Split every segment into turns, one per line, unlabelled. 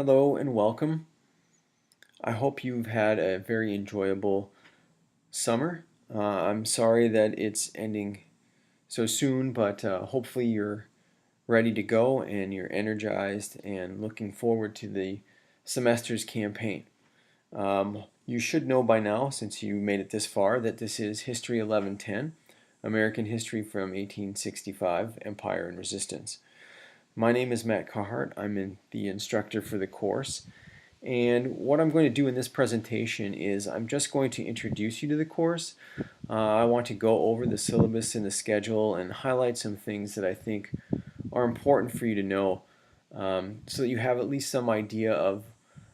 Hello and welcome. I hope you've had a very enjoyable summer. I'm sorry that it's ending so soon, but hopefully you're ready to go and you're energized and looking forward to the semester's campaign. You should know by now, since you made it this far, that this is History 1110, American History from 1865, Empire and Resistance. My name is Matt Carhart. I'm the instructor for the course. And what I'm going to do in this presentation is I'm just going to introduce you to the course. I want to go over the syllabus and the schedule and highlight some things that I think are important for you to know so that you have at least some idea of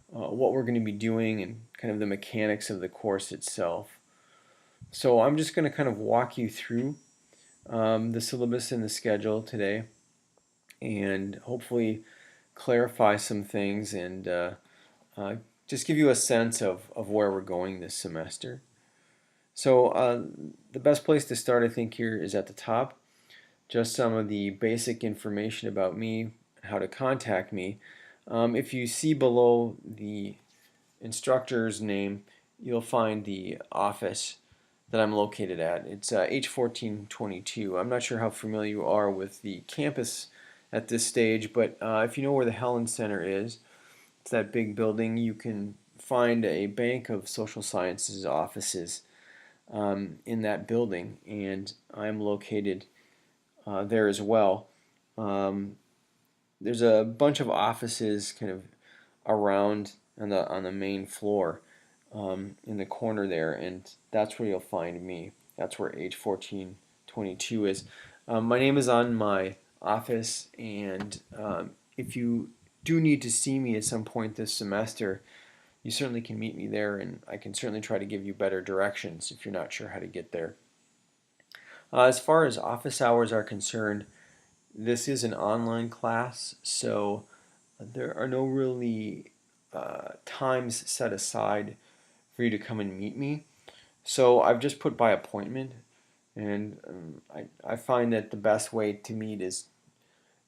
what we're going to be doing and kind of the mechanics of the course itself. So I'm just going to kind of walk you through the syllabus and the schedule today and hopefully clarify some things and uh, just give you a sense of where we're going this semester. So the best place to start, I think, here is at the top. Just some of the basic information about me, how to contact me. If you see below the instructor's name, you'll find the office that I'm located at. It's H1422. I'm not sure how familiar you are with the campus at this stage, but if you know where the Helen Center is, it's that big building. You can find a bank of social sciences offices in that building, and I'm located there as well. Um, there's a bunch of offices kind of around on the main floor in the corner there, and that's where you'll find me. That's where H1422 is. My name is on my office, and if you do need to see me at some point this semester, you certainly can meet me there, and I can certainly try to give you better directions if you're not sure how to get there. As far as office hours are concerned, this is an online class, so there are no really times set aside for you to come and meet me. So I've just put by appointment, and I find that the best way to meet is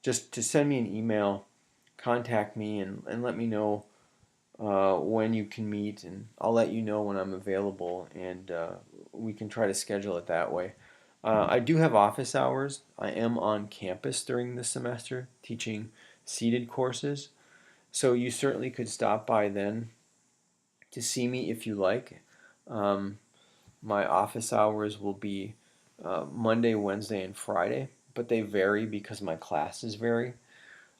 just to send me an email, contact me, and let me know when you can meet, and I'll let you know when I'm available, and we can try to schedule it that way. I do have office hours. I am on campus during the semester teaching seated courses, so you certainly could stop by then to see me if you like. Um, my office hours will be Monday, Wednesday, and Friday, but they vary because my classes vary.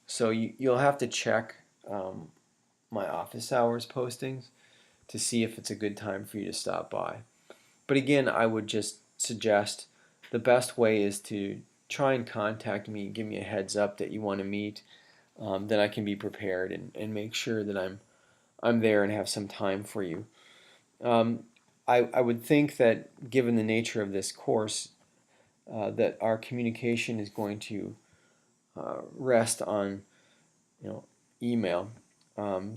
So you'll have to check my office hours postings to see if it's a good time for you to stop by. But again, I would just suggest the best way is to try and contact me, give me a heads up that you want to meet, then I can be prepared and make sure that I'm there and have some time for you. Um, I would think that given the nature of this course, that our communication is going to rest on email.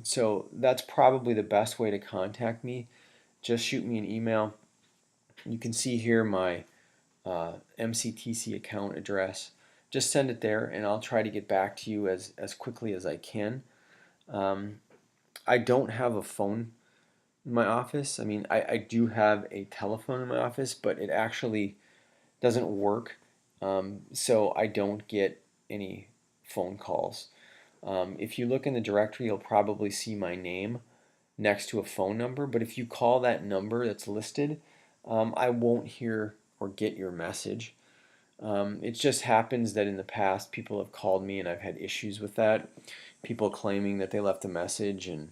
So that's probably the best way to contact me. Just shoot me an email. You can see here my MCTC account address. Just send it there, and I'll try to get back to you as quickly as I can. Um, I don't have a phone in my office. I mean, I do have a telephone in my office, but it actually doesn't work, so I don't get any phone calls. If you look in the directory, you'll probably see my name next to a phone number, but if you call that number that's listed, I won't hear or get your message. It just happens that in the past people have called me and I've had issues with that. People claiming that they left a message and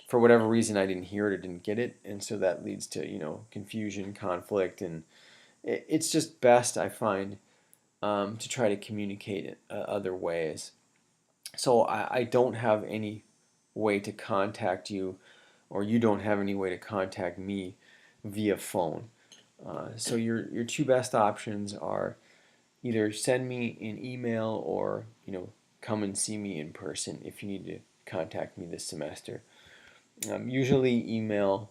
for whatever reason I didn't hear it or didn't get it, and so that leads to confusion, conflict, and it's just best I find to try to communicate it other ways. So I don't have any way to contact you, or you don't have any way to contact me via phone. So your two best options are either send me an email or come and see me in person if you need to contact me this semester. Usually email,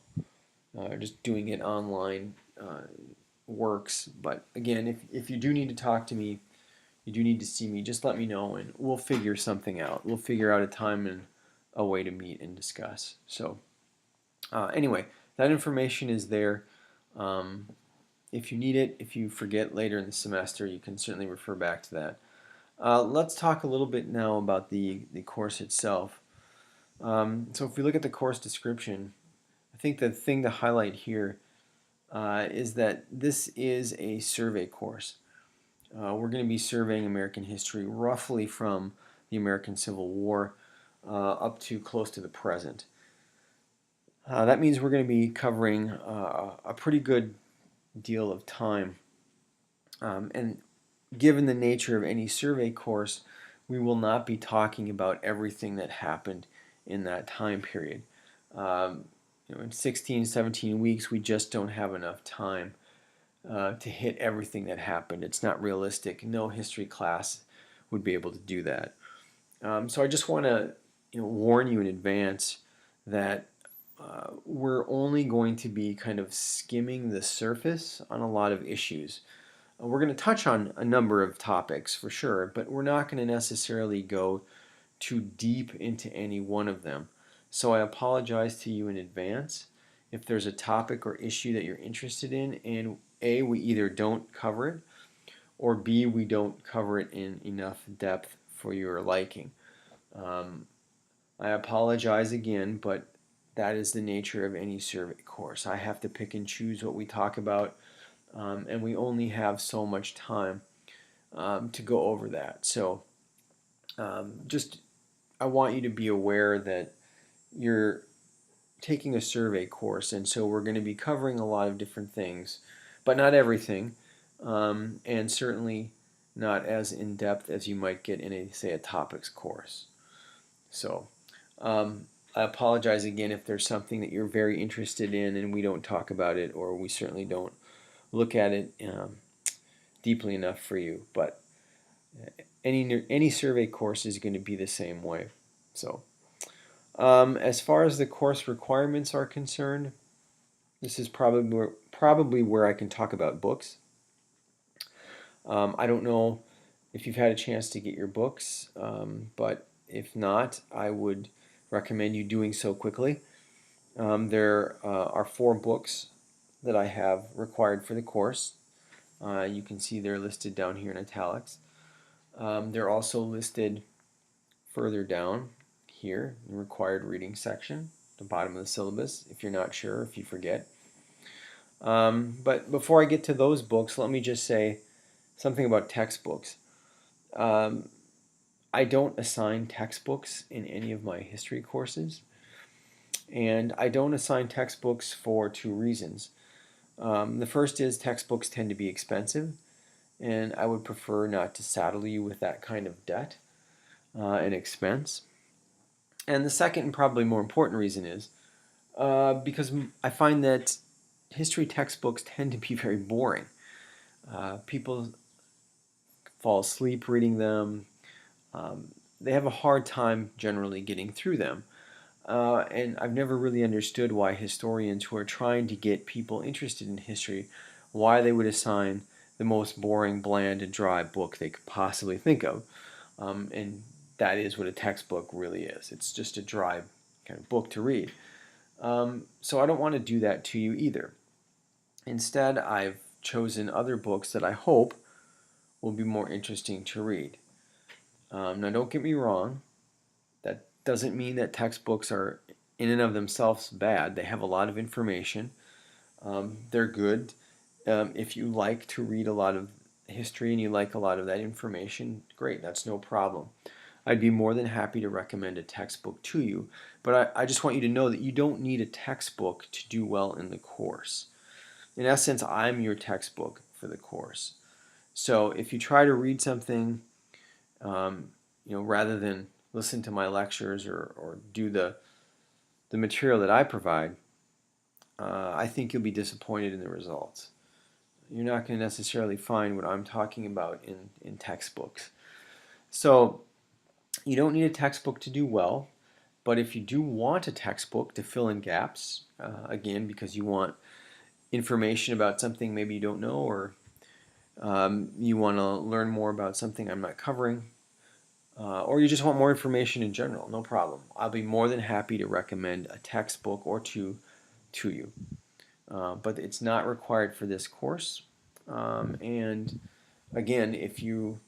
just doing it online works. But again, if you do need to talk to me, you do need to see me, just let me know and we'll figure something out. We'll figure out a time and a way to meet and discuss. So anyway, that information is there. Um, if you need it, if you forget later in the semester, you can certainly refer back to that. Let's talk a little bit now about the course itself. So if we look at the course description, I think the thing to highlight here is that this is a survey course. We're going to be surveying American history roughly from the American Civil War up to close to the present. That means we're going to be covering a pretty good deal of time. And given the nature of any survey course, we will not be talking about everything that happened in that time period. In 16, 17 weeks, we just don't have enough time to hit everything that happened. It's not realistic. No history class would be able to do that. So I just want to warn you in advance that we're only going to be kind of skimming the surface on a lot of issues. We're going to touch on a number of topics for sure, but we're not going to necessarily go too deep into any one of them. So I apologize to you in advance if there's a topic or issue that you're interested in, and A, we either don't cover it, or B, we don't cover it in enough depth for your liking. I apologize again, but that is the nature of any survey course. I have to pick and choose what we talk about, and we only have so much time to go over that. So just I want you to be aware that you're taking a survey course, and so we're going to be covering a lot of different things, but not everything, and certainly not as in depth as you might get in say a topics course. So I apologize again if there's something that you're very interested in and we don't talk about it, or we certainly don't look at it deeply enough for you. But any survey course is going to be the same way. So as far as the course requirements are concerned, this is probably where I can talk about books. I don't know if you've had a chance to get your books, but if not, I would recommend you doing so quickly. There are 4 books that I have required for the course. You can see they're listed down here in italics. They're also listed further down here in the required reading section, the bottom of the syllabus, if you're not sure, if you forget. But before I get to those books, let me just say something about textbooks. I don't assign textbooks in any of my history courses, and I don't assign textbooks for 2 reasons. The first is textbooks tend to be expensive, and I would prefer not to saddle you with that kind of debt and expense. And the second and probably more important reason is because I find that history textbooks tend to be very boring. People fall asleep reading them. They have a hard time generally getting through them. And I've never really understood why historians who are trying to get people interested in history, why they would assign the most boring, bland, and dry book they could possibly think of. And that is what a textbook really is. It's just a dry kind of book to read. So I don't want to do that to you either. Instead, I've chosen other books that I hope will be more interesting to read. Now, don't get me wrong. That doesn't mean that textbooks are in and of themselves bad. They have a lot of information. They're good. If you like to read a lot of history and you like a lot of that information, great, that's no problem. I'd be more than happy to recommend a textbook to you, but I just want you to know that you don't need a textbook to do well in the course. In essence, I'm your textbook for the course. So if you try to read something, rather than listen to my lectures or do the material that I provide, I think you'll be disappointed in the results. You're not going to necessarily find what I'm talking about in textbooks. So you don't need a textbook to do well, but if you do want a textbook to fill in gaps, again, because you want information about something maybe you don't know, or you want to learn more about something I'm not covering, or you just want more information in general, no problem. I'll be more than happy to recommend a textbook or two to you. But it's not required for this course. And again, if you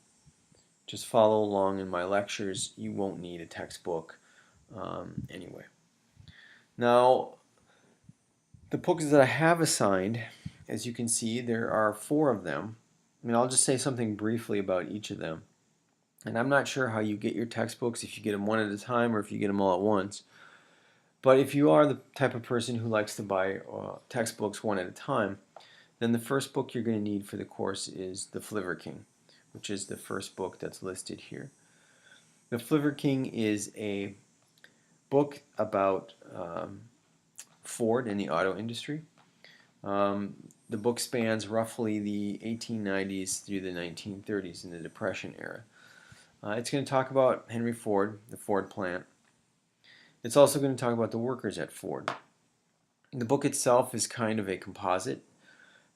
just follow along in my lectures, you won't need a textbook anyway. Now, the books that I have assigned, as you can see, there are 4 of them. I mean, I'll just say something briefly about each of them. And I'm not sure how you get your textbooks, if you get them one at a time or if you get them all at once. But if you are the type of person who likes to buy textbooks one at a time, then the first book you're going to need for the course is The Flivver King, which is the first book that's listed here. The Flivver King is a book about Ford and the auto industry. The book spans roughly the 1890s through the 1930s in the Depression era. It's going to talk about Henry Ford, the Ford plant. It's also going to talk about the workers at Ford. The book itself is kind of a composite.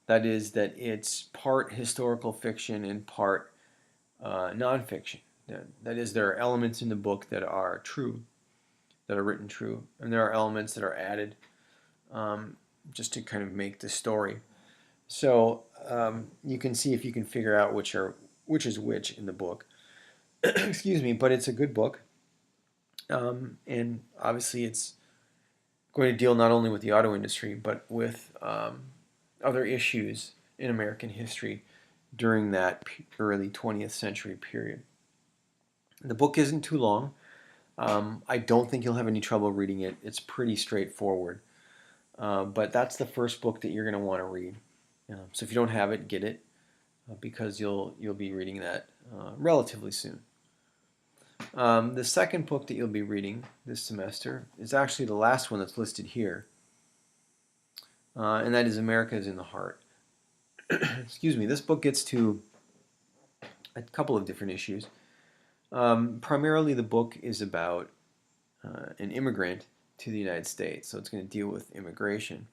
That is, that it's part historical fiction and part nonfiction. That is, there are elements in the book that are true, that are written true, and there are elements that are added just to kind of make the story. So you can see if you can figure out which is which in the book. Excuse me, but it's a good book, and obviously it's going to deal not only with the auto industry but with other issues in American history during that early 20th century period. The book isn't too long. I don't think you'll have any trouble reading it. It's pretty straightforward. But that's the first book that you're going to want to read. So if you don't have it, get it because you'll be reading that relatively soon. The second book that you'll be reading this semester is actually the last one that's listed here, and that is America is in the Heart. Excuse me. This book gets to a couple of different issues. Primarily, the book is about an immigrant to the United States, so it's going to deal with immigration.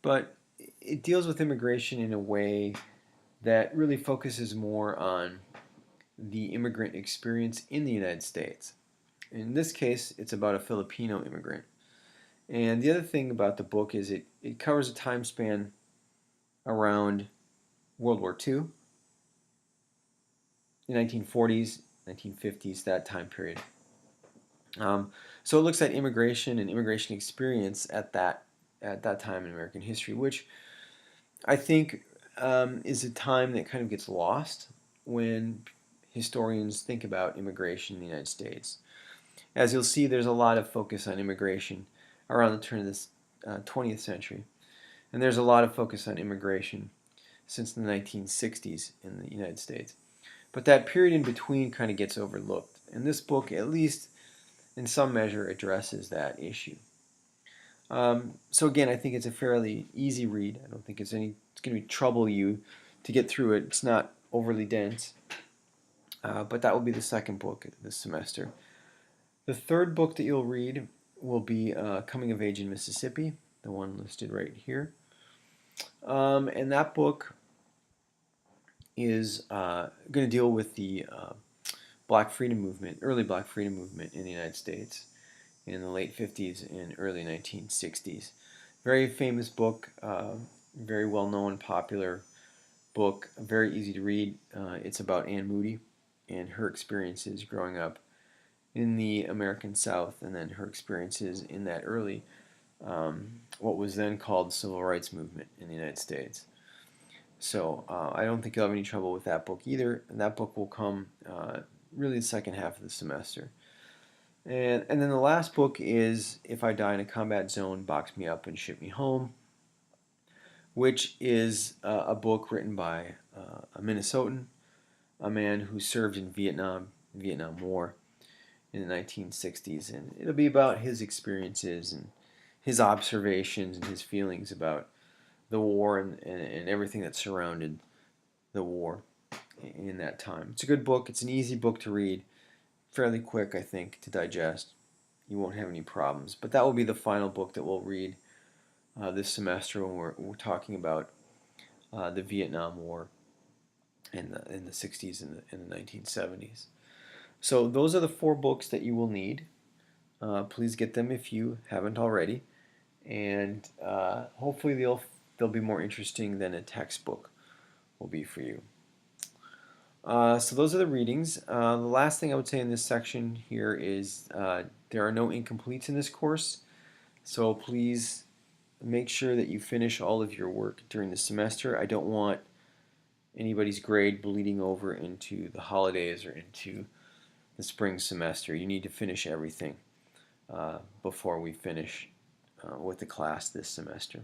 But it deals with immigration in a way that really focuses more on the immigrant experience in the United States. In this case, it's about a Filipino immigrant. And the other thing about the book is it covers a time span around World War II, the 1940s, 1950s, that time period. So it looks at immigration and immigration experience at that time in American history, which I think is a time that kind of gets lost when historians think about immigration in the United States. As you'll see, there's a lot of focus on immigration around the turn of this 20th century, and there's a lot of focus on immigration since the 1960s in the United States. But that period in between kind of gets overlooked, and this book, at least in some measure, addresses that issue. So again, I think it's a fairly easy read. I don't think it's going to trouble you to get through it. It's not overly dense. But that will be the second book this semester. The third book that you'll read will be Coming of Age in Mississippi, the one listed right here. And that book is going to deal with the Black Freedom Movement, early Black Freedom Movement in the United States in the late 50s and early 1960s. Very famous book, very well-known, popular book, very easy to read. It's about Anne Moody and her experiences growing up in the American South, and then her experiences in that early, what was then called the Civil Rights Movement in the United States. So I don't think you'll have any trouble with that book either, and that book will come really the second half of the semester. And then the last book is If I Die in a Combat Zone, Box Me Up and Ship Me Home, which is a book written by a Minnesotan, a man who served in the Vietnam War in the 1960s, and it'll be about his experiences and his observations and his feelings about the war and everything that surrounded the war in that time. It's a good book. It's an easy book to read, fairly quick, I think, to digest. You won't have any problems. But that will be the final book that we'll read this semester when we're talking about the Vietnam War in the 60s and the 1970s. So those are the 4 books that you will need. Please get them if you haven't already, and hopefully they'll be more interesting than a textbook will be for you. So those are the readings. The last thing I would say in this section here is there are no incompletes in this course, so please make sure that you finish all of your work during the semester. I don't want anybody's grade bleeding over into the holidays or into the spring semester. You need to finish everything before we finish with the class this semester.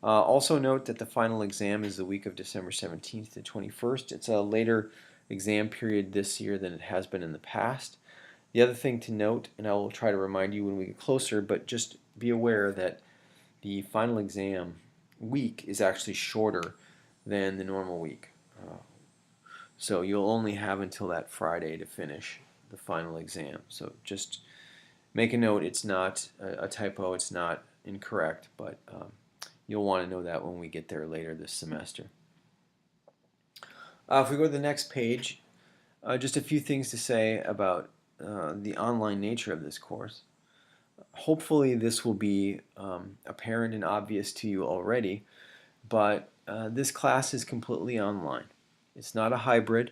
Also note that the final exam is the week of December 17th to 21st. It's a later exam period this year than it has been in the past. The other thing to note, and I will try to remind you when we get closer, but just be aware that the final exam week is actually shorter than the normal week. So you'll only have until that Friday to finish the final exam. So just make a note, it's not a typo, it's not incorrect, but you'll want to know that when we get there later this semester. If we go to the next page, just a few things to say about the online nature of this course. Hopefully this will be apparent and obvious to you already, but this class is completely online. It's not a hybrid.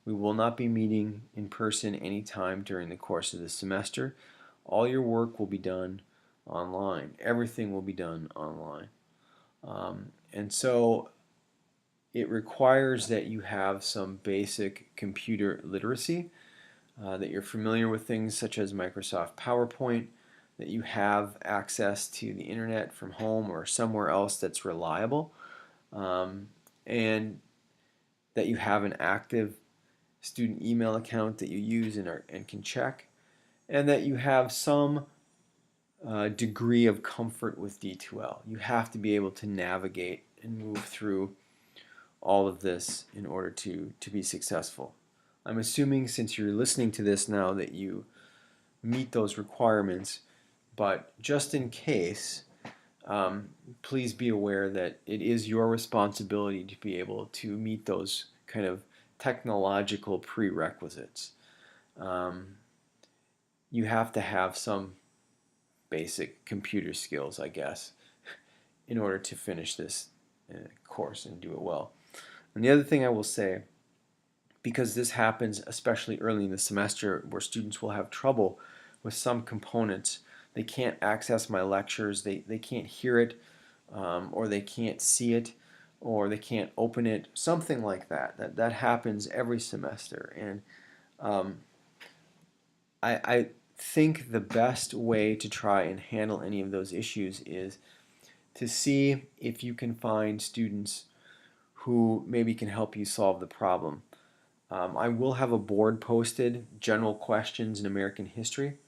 We will not be meeting in person anytime during the course of the semester. All your work will be done online. Everything will be done online. And so it requires that you have some basic computer literacy, that you're familiar with things such as Microsoft PowerPoint, that you have access to the internet from home or somewhere else that's reliable, and that you have an active student email account that you use and can check, and that you have some degree of comfort with D2L. You have to be able to navigate and move through all of this in order to be successful. I'm assuming since you're listening to this now that you meet those requirements, but just in case, please be aware that it is your responsibility to be able to meet those kind of technological prerequisites. You have to have some basic computer skills, I guess, in order to finish this course and do it well. And the other thing I will say, because this happens especially early in the semester where students will have trouble with some components, they can't access my lectures, they can't hear it, or they can't see it, or they can't open it, something like that. That happens every semester. And I think the best way to try and handle any of those issues is to see if you can find students who maybe can help you solve the problem. I will have a board posted, general questions in American history.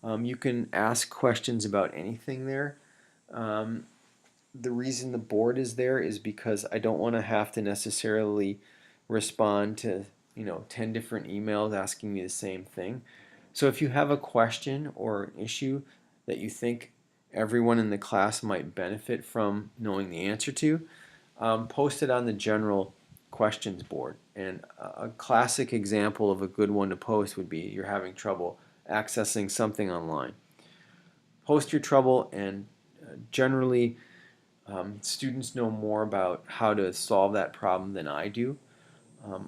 You can ask questions about anything there. The reason the board is there is because I don't want to have to necessarily respond to 10 different emails asking me the same thing. So if you have a question or an issue that you think everyone in the class might benefit from knowing the answer to, post it on the general questions board. And a classic example of a good one to post would be you're having trouble accessing something online. Post your trouble, and generally students know more about how to solve that problem than I do.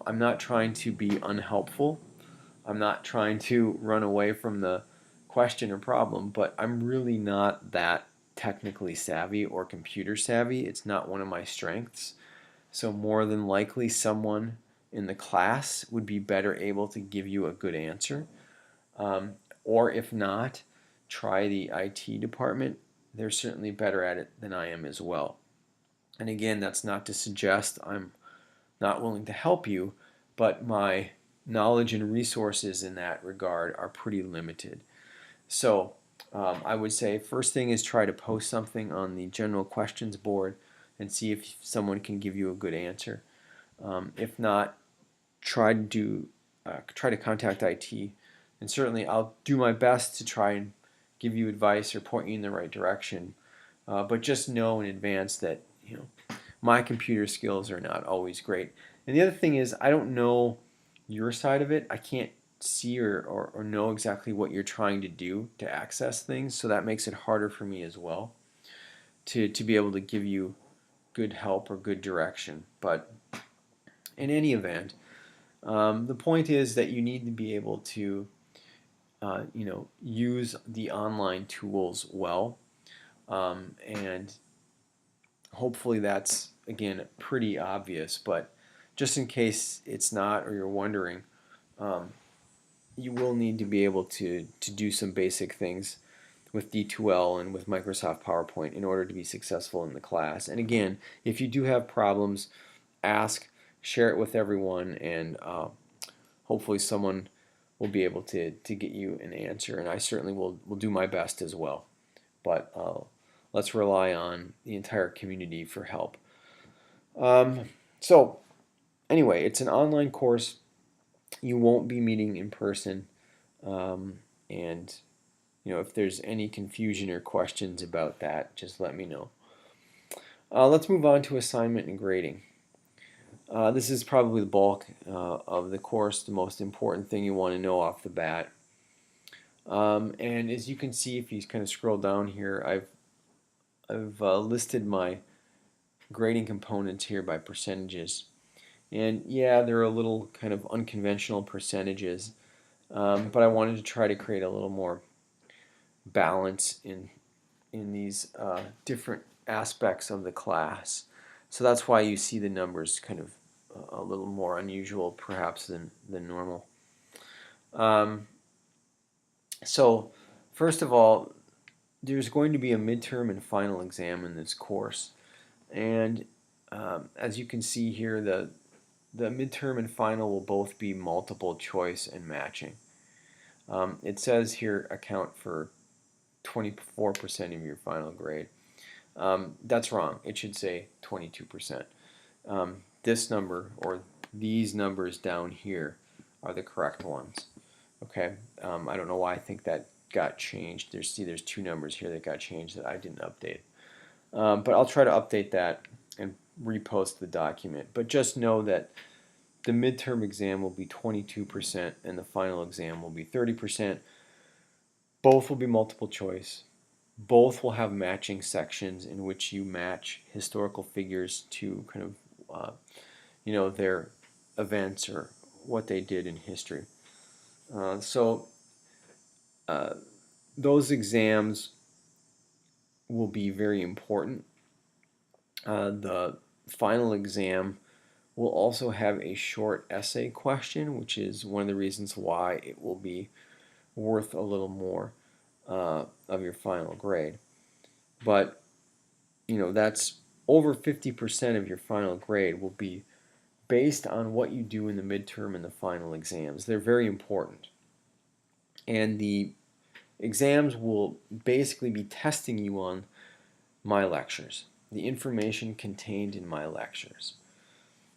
I'm not trying to be unhelpful. I'm not trying to run away from the question or problem, but I'm really not that technically savvy or computer savvy. It's not one of my strengths. So more than likely someone in the class would be better able to give you a good answer. Or if not, try the IT department. They're certainly better at it than I am as well. And again, that's not to suggest I'm not willing to help you, but my knowledge and resources in that regard are pretty limited. So I would say first thing is try to post something on the general questions board and see if someone can give you a good answer. If not, try to contact IT, and certainly I'll do my best to try and give you advice or point you in the right direction. But just know in advance that my computer skills are not always great. And the other thing is I don't know your side of it. I can't see or know exactly what you're trying to do to access things, so that makes it harder for me as well to be able to give you good help or good direction. But in any event, the point is that you need to be able to use the online tools well, and hopefully that's, again, pretty obvious, but just in case it's not or you're wondering, um, you will need to be able to do some basic things with D2L and with Microsoft PowerPoint in order to be successful in the class. And again, if you do have problems, ask, share it with everyone, and hopefully someone will be able to get you an answer. And I certainly will do my best as well. But let's rely on the entire community for help. So anyway, it's an online course. You won't be meeting in person, and if there's any confusion or questions about that, just let me know. Let's move on to assignment and grading. This is probably the bulk of the course, the most important thing you want to know off the bat. And as you can see, if you kind of scroll down here, I've listed my grading components here by percentages. And yeah, they're a little kind of unconventional percentages, but I wanted to try to create a little more balance in these different aspects of the class. So that's why you see the numbers kind of a little more unusual perhaps than normal. So first of all, there's going to be a midterm and final exam in this course. And as you can see here, the midterm and final will both be multiple choice and matching. It says here account for 24% of your final grade. That's wrong. It should say 22%. This number, or these numbers down here, are the correct ones. Okay. I don't know why I think that got changed. There's two numbers here that got changed that I didn't update. But I'll try to update that and repost the document. But just know that the midterm exam will be 22% and the final exam will be 30%. Both will be multiple choice. Both will have matching sections in which you match historical figures to kind of their events or what they did in history. So those exams will be very important. The final exam will also have a short essay question, which is one of the reasons why it will be worth a little more of your final grade. But that's over 50% of your final grade will be based on what you do in the midterm and the final exams. They're very important. And the exams will basically be testing you on my lectures, the information contained in my lectures.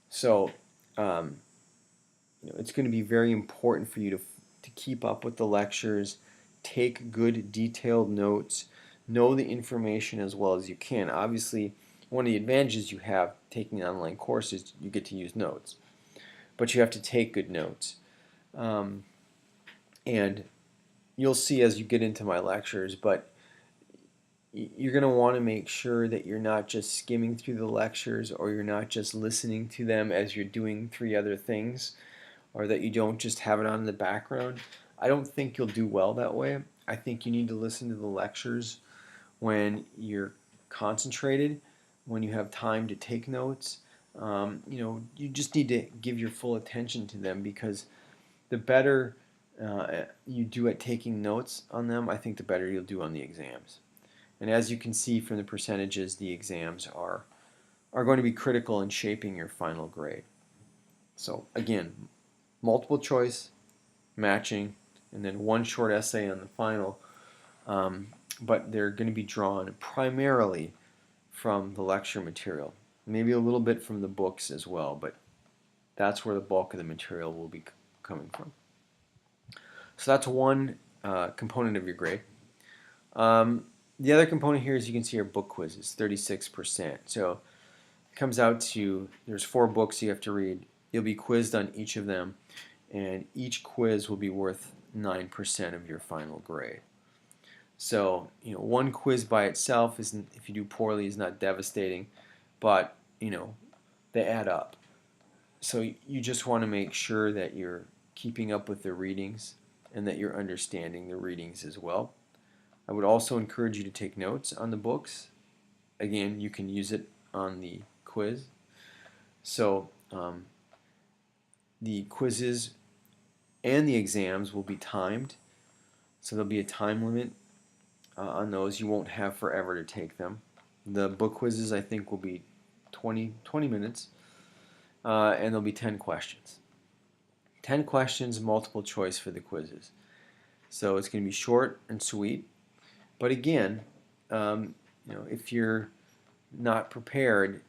So it's going to be very important for you to keep up with the lectures, take good detailed notes, know the information as well as you can. Obviously, one of the advantages you have taking an online course is you get to use notes, but you have to take good notes. And you'll see as you get into my lectures, but you're going to want to make sure that you're not just skimming through the lectures, or you're not just listening to them as you're doing 3 other things, or that you don't just have it on in the background. I don't think you'll do well that way. I think you need to listen to the lectures when you're concentrated, when you have time to take notes. You just need to give your full attention to them, because the better you do at taking notes on them, I think the better you'll do on the exams. And as you can see from the percentages, the exams are going to be critical in shaping your final grade. So again, multiple choice, matching, and then one short essay on the final. But they're going to be drawn primarily from the lecture material. Maybe a little bit from the books as well, but that's where the bulk of the material will be coming from. So that's one component of your grade. The other component here, as you can see, are book quizzes, 36%. So it comes out to, there's 4 books you have to read. You'll be quizzed on each of them, and each quiz will be worth 9% of your final grade. So, one quiz by itself isn't, if you do poorly, is not devastating, but, they add up. So you just want to make sure that you're keeping up with the readings and that you're understanding the readings as well. I would also encourage you to take notes on the books. Again, you can use it on the quiz. So the quizzes and the exams will be timed. So there'll be a time limit on those. You won't have forever to take them. The book quizzes, I think, will be 20 minutes, and there'll be 10 questions. 10 questions, multiple choice for the quizzes. So it's going to be short and sweet. But again, if you're not prepared,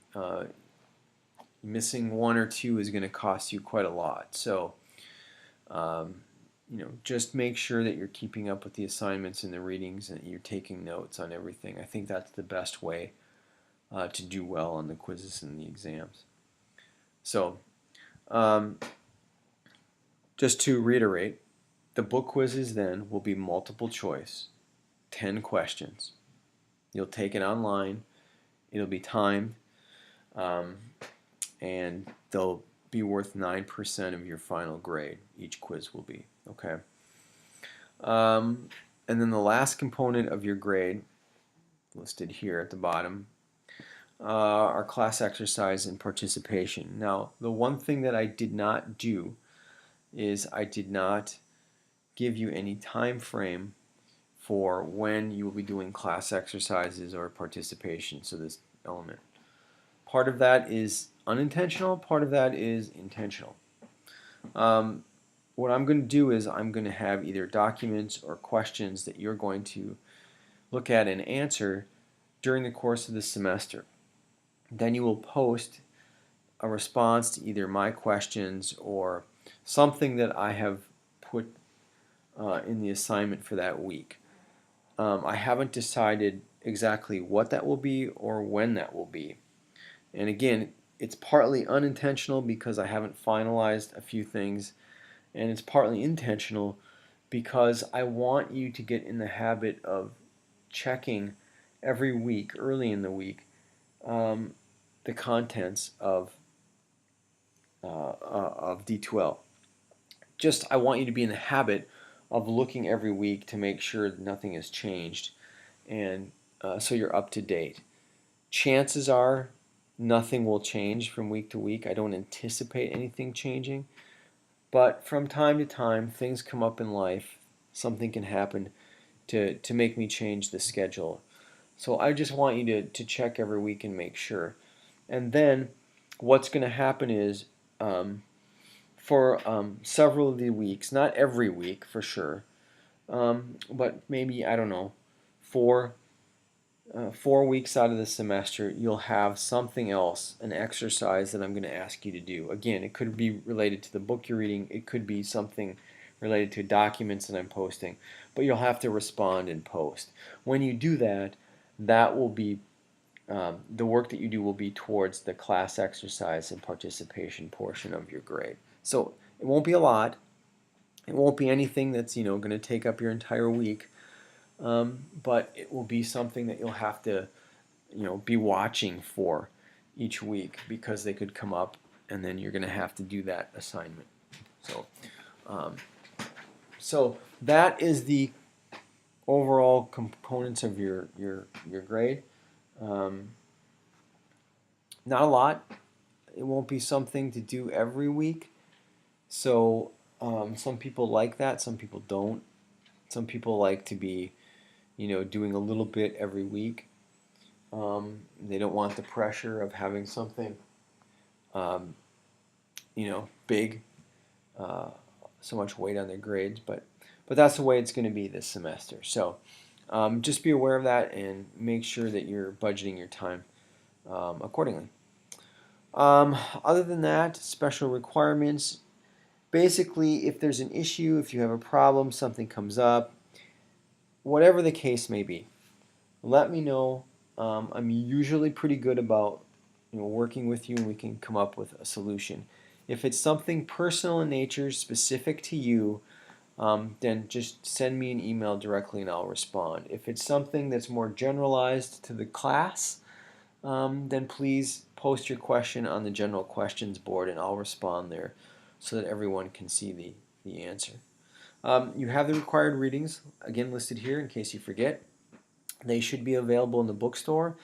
missing one or two is going to cost you quite a lot. So, just make sure that you're keeping up with the assignments and the readings and you're taking notes on everything. I think that's the best way to do well on the quizzes and the exams. So, just to reiterate, the book quizzes then will be multiple choice, 10 questions. You'll take it online. It'll be timed, and they'll be worth 9% of your final grade. Each quiz will be, okay? And then the last component of your grade, listed here at the bottom, are class exercise and participation. Now, the one thing that I did not do is I did not give you any time frame for when you will be doing class exercises or participation, so this element. Part of that is unintentional, part of that is intentional. What I'm going to do is I'm going to have either documents or questions that you're going to look at and answer during the course of the semester. Then you will post a response to either my questions or something that I have put in the assignment for that week. I haven't decided exactly what that will be or when that will be. And again, it's partly unintentional because I haven't finalized a few things, and it's partly intentional because I want you to get in the habit of checking every week, early in the week, the contents of D2L. Just, I want you to be in the habit of looking every week to make sure that nothing has changed, and so you're up to date. Chances are nothing will change from week to week. I don't anticipate anything changing, but from time to time things come up in life. Something can happen to make me change the schedule. So I just want you to check every week and make sure. And then what's going to happen is for several of the weeks, not every week for sure, but maybe, I don't know, 4 weeks out of the semester, you'll have something else, an exercise that I'm going to ask you to do. Again, it could be related to the book you're reading. It could be something related to documents that I'm posting. But you'll have to respond and post. When you do that, that will be, the work that you do will be towards the class exercise and participation portion of your grade. So it won't be a lot. It won't be anything that's going to take up your entire week. But it will be something that you'll have to, be watching for each week because they could come up, and then you're going to have to do that assignment. So that is the overall components of your grade. Not a lot. It won't be something to do every week. So some people like that. Some people don't. Some people like to be doing a little bit every week. They don't want the pressure of having something, big, so much weight on their grades. But that's the way it's going to be this semester. So just be aware of that and make sure that you're budgeting your time accordingly. Other than that, special requirements. Basically, if there's an issue, if you have a problem, something comes up, whatever the case may be, let me know. I'm usually pretty good about working with you, and we can come up with a solution. If it's something personal in nature, specific to you, then just send me an email directly and I'll respond. If it's something that's more generalized to the class, then please post your question on the general questions board and I'll respond there so that everyone can see the answer. You have the required readings, again listed here in case you forget. They should be available in the bookstore.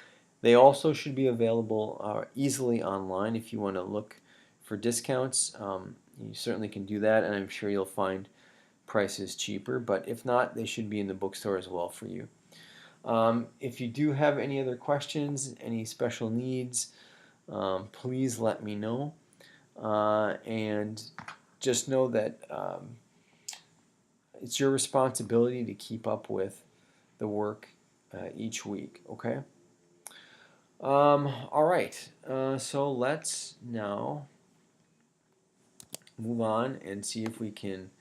They also should be available easily online if you want to look for discounts. You certainly can do that, and I'm sure you'll find prices cheaper, but if not, they should be in the bookstore as well for you. If you do have any other questions, any special needs, please let me know. And just know that it's your responsibility to keep up with the work each week, okay? All right, so let's now move on and see if we can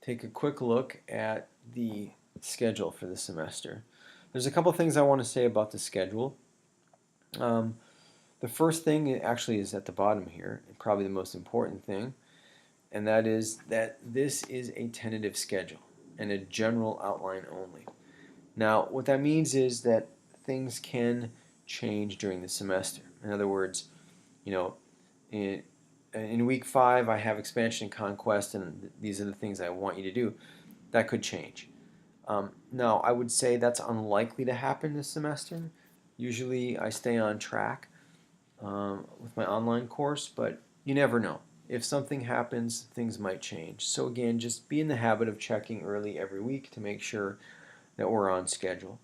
take a quick look at the schedule for the semester. There's a couple things I want to say about the schedule. The first thing actually is at the bottom here, and probably the most important thing, and that is that this is a tentative schedule and a general outline only. Now, what that means is that things can change during the semester. In other words, you know, in week 5 I have expansion and conquest, and these are the things I want you to do. That could change. Now, I would say that's unlikely to happen this semester. Usually I stay on track with my online course, but you never know. If something happens, things might change. So again, just be in the habit of checking early every week to make sure that we're on schedule.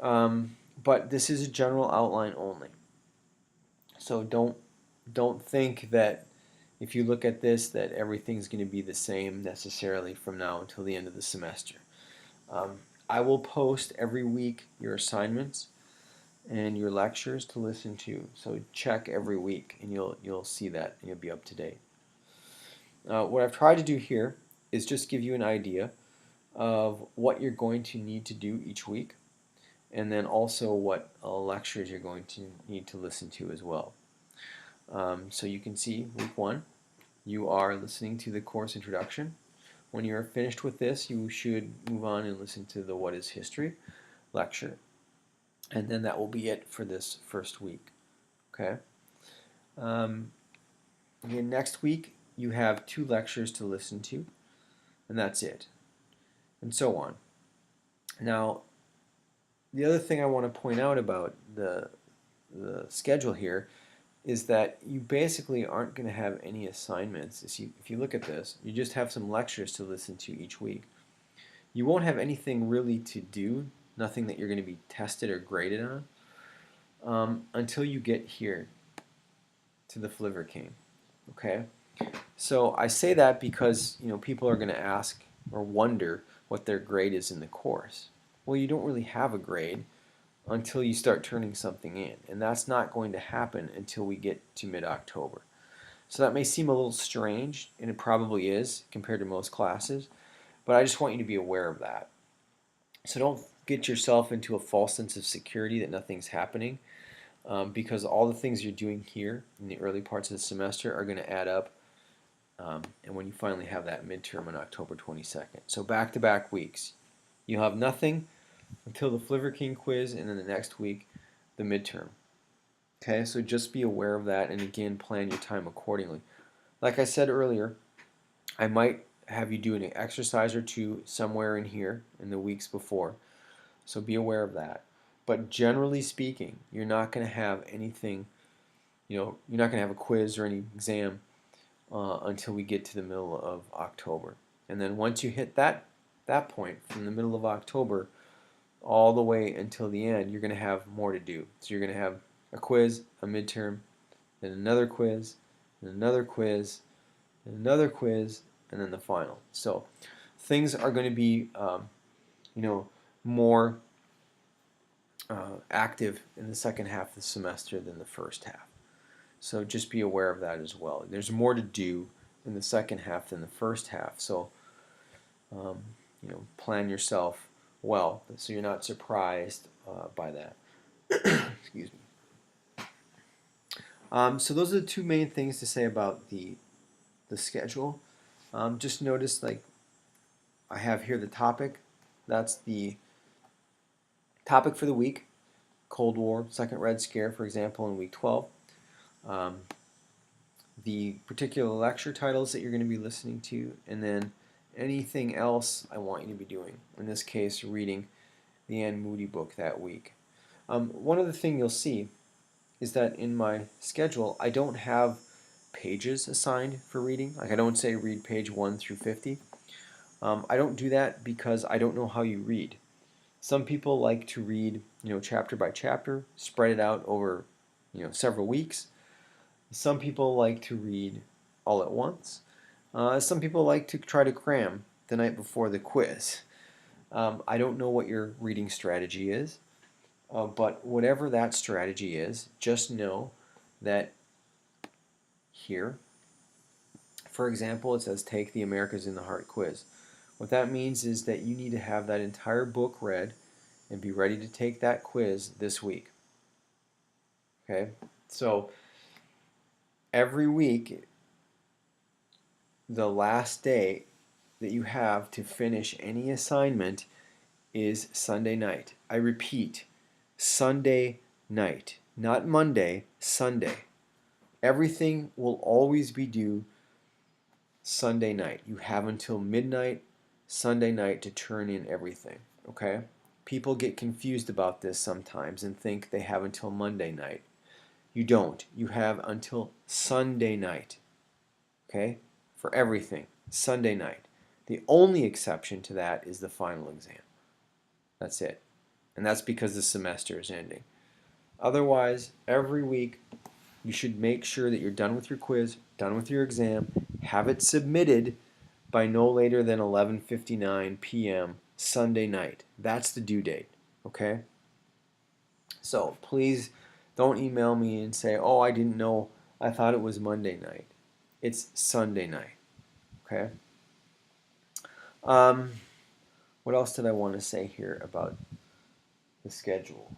But this is a general outline only. So don't think that if you look at this that everything's going to be the same necessarily from now until the end of the semester. I will post every week your assignments and your lectures to listen to. So check every week and you'll see that and you'll be up to date. What I've tried to do here is just give you an idea of what you're going to need to do each week, and then also what lectures you're going to need to listen to as well. So you can see week 1, you are listening to the course introduction. When you're finished with this, you should move on and listen to the What is History lecture. And then that will be it for this first week. Okay. Again, next week you have 2 lectures to listen to, and that's it, and so on. Now, the other thing I want to point out about the schedule here is that you basically aren't going to have any assignments. If you look at this, you just have some lectures to listen to each week. You won't have anything really to do, nothing that you're going to be tested or graded on, until you get here to the Flivver King. Okay? So I say that because people are going to ask or wonder what their grade is in the course. Well, you don't really have a grade until you start turning something in, and that's not going to happen until we get to mid-October. So that may seem a little strange, and it probably is compared to most classes, but I just want you to be aware of that. So don't get yourself into a false sense of security that nothing's happening, because all the things you're doing here in the early parts of the semester are going to add up, and when you finally have that midterm on October 22nd. So back-to-back weeks. You'll have nothing until the Flivver King quiz, and then the next week, the midterm. Okay, so just be aware of that, and again, plan your time accordingly. Like I said earlier, I might have you do an exercise or 2 somewhere in here in the weeks before, so be aware of that. But generally speaking, you're not going to have anything, you're not going to have a quiz or any exam until we get to the middle of October. And then once you hit that point, from the middle of October all the way until the end, you're going to have more to do. So you're going to have a quiz, a midterm, then another quiz, then another quiz, then another quiz, and then the final. So things are going to be, more active in the second half of the semester than the first half. So just be aware of that as well. There's more to do in the second half than the first half. So plan yourself well so you're not surprised by that. Excuse me. So those are the two main things to say about the schedule. Just notice, like, I have here the topic. That's the topic for the week. Cold War, Second Red Scare, for example, in week 12. Um, the particular lecture titles that you're going to be listening to, and then anything else I want you to be doing. In this case, reading the Anne Moody book that week. One other thing you'll see is that in my schedule, I don't have pages assigned for reading. Like, I don't say read page 1 through 50. I don't do that because I don't know how you read. Some people like to read, chapter by chapter, spread it out over, several weeks. Some people like to read all at once. Some people like to try to cram the night before the quiz. I don't know what your reading strategy is, but whatever that strategy is, just know that here, for example, it says take the Americas in the Heart quiz. What that means is that you need to have that entire book read and be ready to take that quiz this week. Okay? So every week, the last day that you have to finish any assignment is Sunday night. I repeat, Sunday night. Not Monday, Sunday. Everything will always be due Sunday night. You have until midnight Sunday night to turn in everything, okay? People get confused about this sometimes and think they have until Monday night. You don't. You have until Sunday night, okay? For everything, Sunday night. The only exception to that is the final exam. That's it. And that's because the semester is ending. Otherwise, every week, you should make sure that you're done with your quiz, done with your exam, have it submitted by no later than 11:59 p.m. Sunday night. That's the due date, okay? So please don't email me and say, oh, I didn't know, I thought it was Monday night. It's Sunday night, okay? Um, what else did I want to say here about the schedule?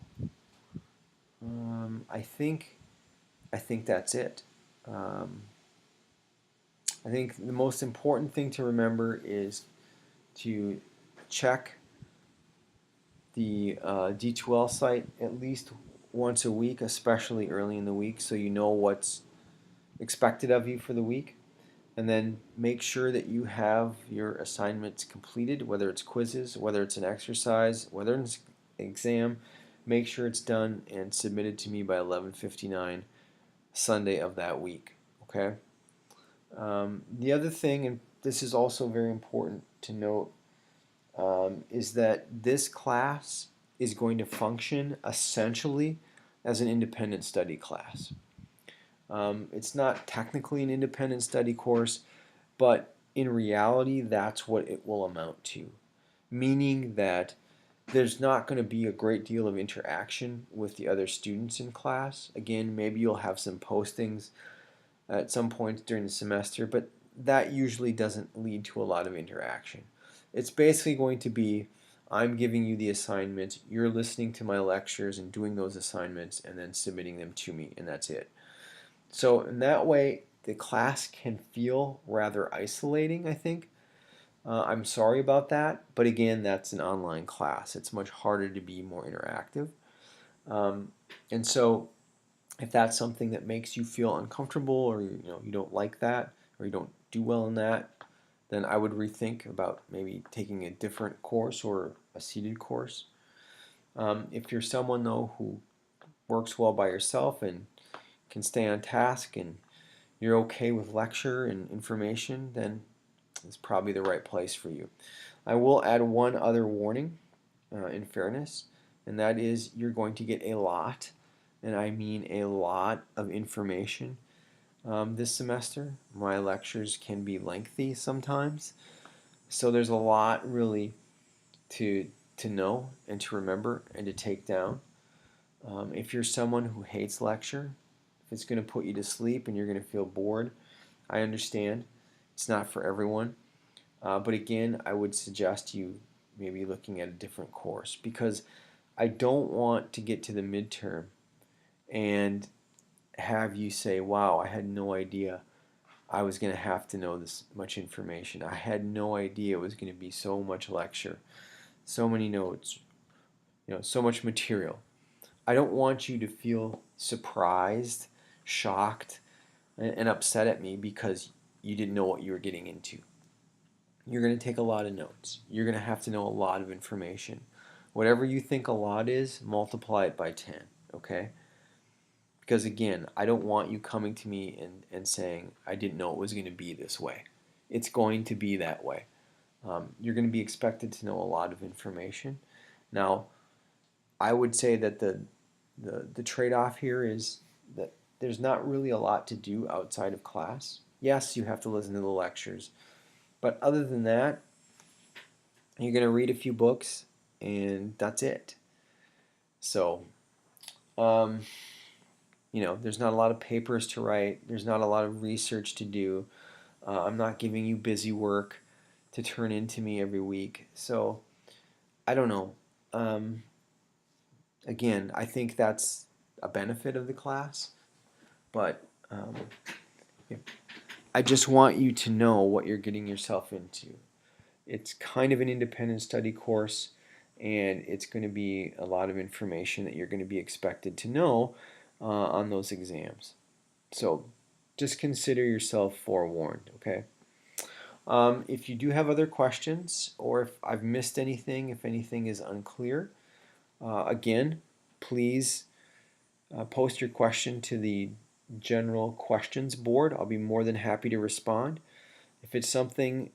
I think that's it. I think the most important thing to remember is to check the D2L site at least once a week, especially early in the week, so you know what's expected of you for the week. And then make sure that you have your assignments completed, whether it's quizzes, whether it's an exercise, whether it's an exam. Make sure it's done and submitted to me by 11:59 Sunday of that week. Okay. The other thing, and this is also very important to note, is that this class is going to function essentially as an independent study class. It's not technically an independent study course, but in reality, that's what it will amount to. Meaning that there's not going to be a great deal of interaction with the other students in class. Again, maybe you'll have some postings at some points during the semester, but that usually doesn't lead to a lot of interaction. It's basically going to be, I'm giving you the assignments, you're listening to my lectures and doing those assignments and then submitting them to me, and that's it. So in that way, the class can feel rather isolating, I think. I'm sorry about that, but again, that's an online class. It's much harder to be more interactive. Um, and so if that's something that makes you feel uncomfortable, or you don't like that, or you don't do well in that, then I would rethink about maybe taking a different course or a seated course. If you're someone though who works well by yourself and can stay on task and you're okay with lecture and information, then it's probably the right place for you. I will add one other warning in fairness, and that is you're going to get a lot, and I mean a lot of information this semester. My lectures can be lengthy sometimes, so there's a lot really to know and to remember and to take down. If you're someone who hates lecture, if it's going to put you to sleep and you're going to feel bored, I understand. It's not for everyone. But again, I would suggest you maybe looking at a different course, because I don't want to get to the midterm and have you say, wow, I had no idea I was going to have to know this much information. I had no idea it was going to be so much lecture, so many notes, so much material. I don't want you to feel surprised, shocked, and upset at me because you didn't know what you were getting into. You're going to take a lot of notes. You're going to have to know a lot of information. Whatever you think a lot is, multiply it by 10, okay? Because again, I don't want you coming to me and saying, I didn't know it was going to be this way. It's going to be that way. You're going to be expected to know a lot of information. Now, I would say that the trade-off here is that there's not really a lot to do outside of class. Yes, you have to listen to the lectures, but other than that, you're going to read a few books and that's it. So, there's not a lot of papers to write. There's not a lot of research to do. I'm not giving you busy work to turn into me every week. So, I don't know. Again, I think that's a benefit of the class, but yeah. I just want you to know what you're getting yourself into. It's kind of an independent study course, and it's going to be a lot of information that you're going to be expected to know on those exams. So just consider yourself forewarned, okay? If you do have other questions, or if I've missed anything, if anything is unclear, again, please post your question to the general questions board. I'll be more than happy to respond. If it's something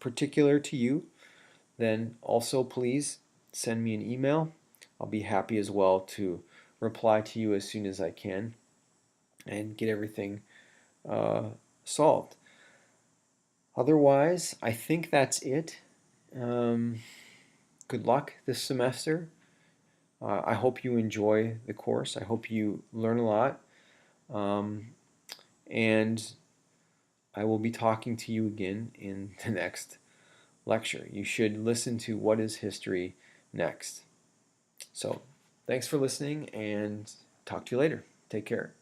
particular to you, then also please send me an email. I'll be happy as well to reply to you as soon as I can and get everything solved. Otherwise, I think that's it. Good luck this semester. I hope you enjoy the course. I hope you learn a lot. And I will be talking to you again in the next lecture. You should listen to What is History next. So, thanks for listening and talk to you later. Take care.